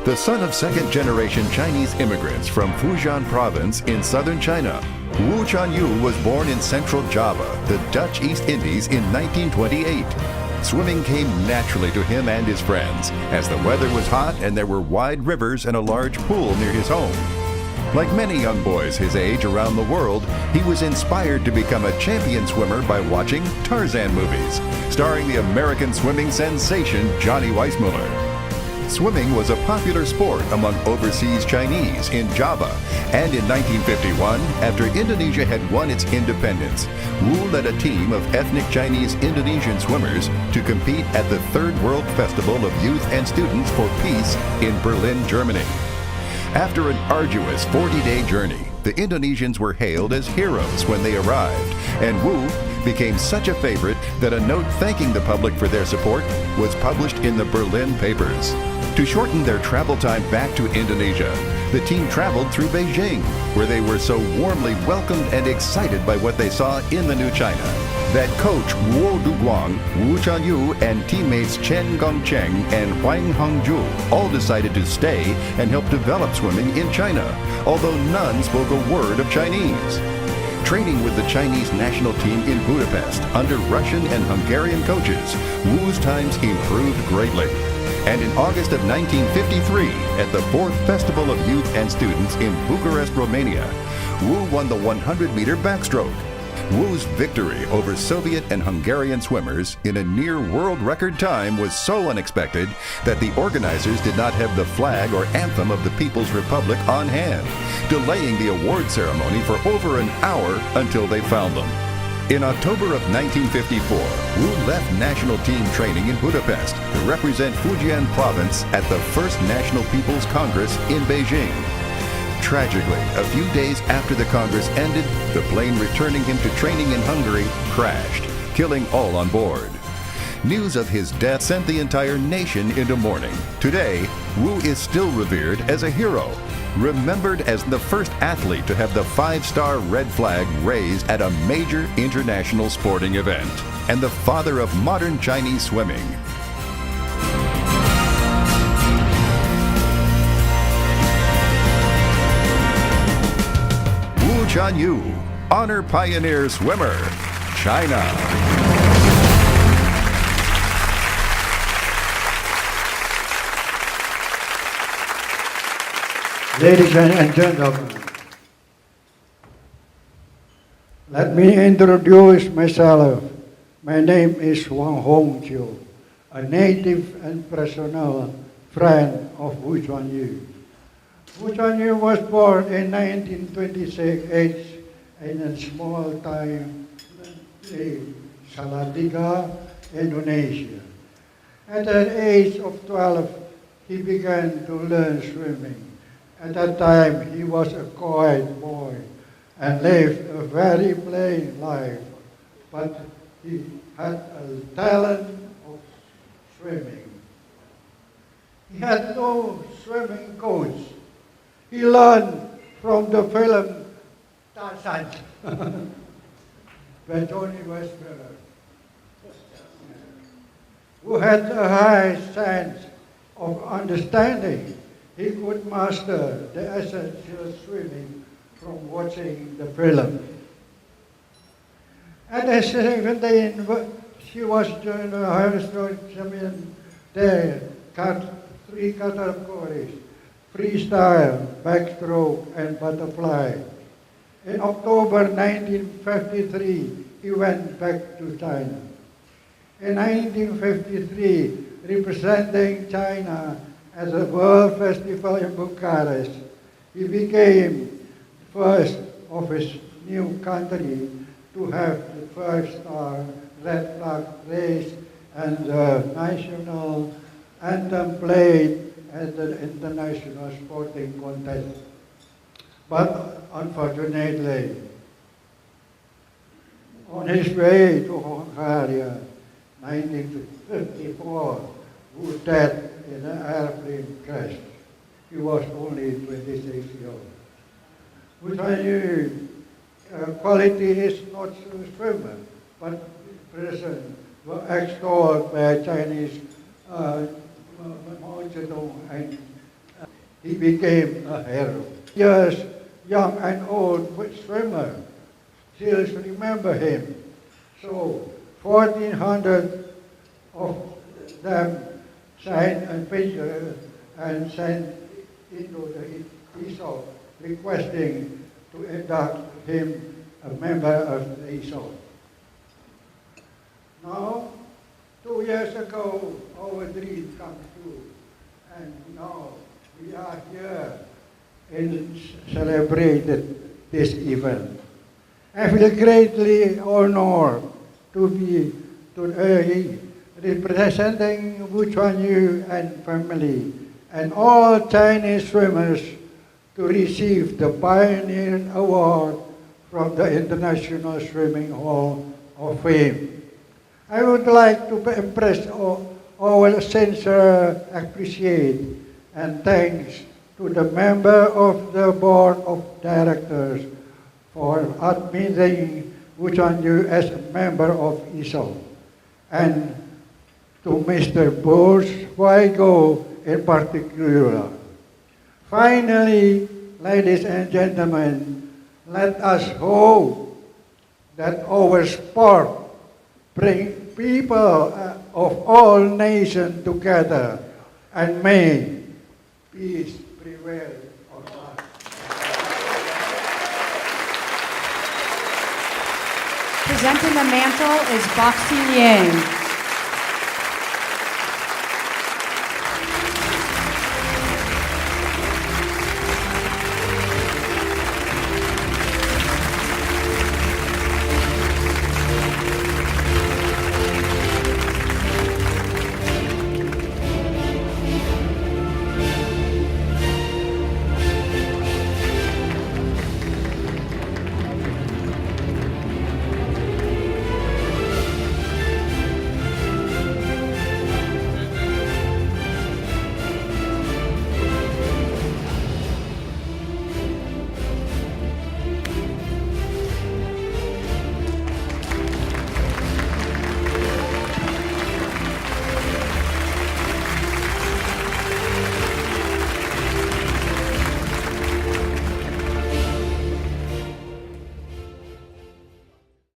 The son of second-generation Chinese immigrants from Fujian province in southern China, Wu Chuanyu was born in central Java, the Dutch East Indies, in 1928. Swimming came naturally to him and his friends, as the weather was hot and there were wide rivers and a large pool near his home. Like many young boys his age around the world, he was inspired to become a champion swimmer by watching Tarzan movies, starring the American swimming sensation Johnny Weissmuller. Swimming was a popular sport among overseas Chinese in Java, and in 1951, after Indonesia had won its independence, Wu led a team of ethnic Chinese Indonesian swimmers to compete at the Third World Festival of Youth and Students for Peace in Berlin, Germany. After an arduous 40-day journey, the Indonesians were hailed as heroes when they arrived, and Wu became such a favorite that a note thanking the public for their support was published in the Berlin papers. To shorten their travel time back to Indonesia, the team traveled through Beijing, where they were so warmly welcomed and excited by what they saw in the new China, that coach Wu Duguang, Wu Chuanyu, and teammates Chen Gongcheng and Hwang Hongjiu all decided to stay and help develop swimming in China, although none spoke a word of Chinese. Training with the Chinese national team in Budapest under Russian and Hungarian coaches, Wu's times improved greatly. And in August of 1953, at the 4th Festival of Youth and Students in Bucharest, Romania, Wu won the 100-meter backstroke. Wu's victory over Soviet and Hungarian swimmers in a near-world record time was so unexpected that the organizers did not have the flag or anthem of the People's Republic on hand, delaying the award ceremony for over an hour until they found them. In October of 1954, Wu left national team training in Budapest to represent Fujian province at the First National People's Congress in Beijing. Tragically, a few days after the Congress ended, the plane returning him to training in Hungary crashed, killing all on board. News of his death sent the entire nation into mourning. Today, Wu is still revered as a hero, remembered as the first athlete to have the 5-star red flag raised at a major international sporting event, and the father of modern Chinese swimming. Wu Chuanyu, Honor Pioneer Swimmer, China. Ladies and gentlemen, let me introduce myself. My name is Hwang Hongjiu, a native and personal friend of Wu Chuanyu. Wu Chuanyu was born in 1926 in a small town in Salatiga, Indonesia. At the age of 12, he began to learn swimming. At that time, he was a quiet boy and lived a very plain life, but he had a talent of swimming. He had no swimming coach. He learned from the film Tarzan by Johnny Weissmuller, who had a high sense of understanding. He could master the essential swimming from watching the film. At 17, she was joined the highest champion there, 3 categories: freestyle, backstroke, and butterfly. In October 1953, he went back to China. In 1953, representing China at the World Festival in Bucharest, he became first of his new country to have the 5-star red flag raised and the national anthem played at the international sporting contest. But unfortunately, on his way to Hungary, 1954, Wu died in an airplane crash. He was only 26 years old. Wu Chuanyu quality is not a swimmer, but person were extolled by Chinese Mao Zedong and he became a hero. Yes, young and old swimmer still remember him. So 1,400 of them signed a picture and sent into the ESOL requesting to induct him a member of the ESOL. Now, 2 years ago, our dream came true, and now we are here and celebrated this event. I feel greatly honored to be today representing Wu Chuanyu and family and all Chinese swimmers to receive the Pioneer Award from the International Swimming Hall of Fame. I would like to express our sincere appreciation and thanks to the member of the Board of Directors for admitting Wu Chuanyu as a member of ESOL, and to Mr. Bruce Weigel in particular. Finally, ladies and gentlemen, let us hope that our sport bring people of all nations together, and may peace prevail on us. Presenting the mantle is Boxing Yang.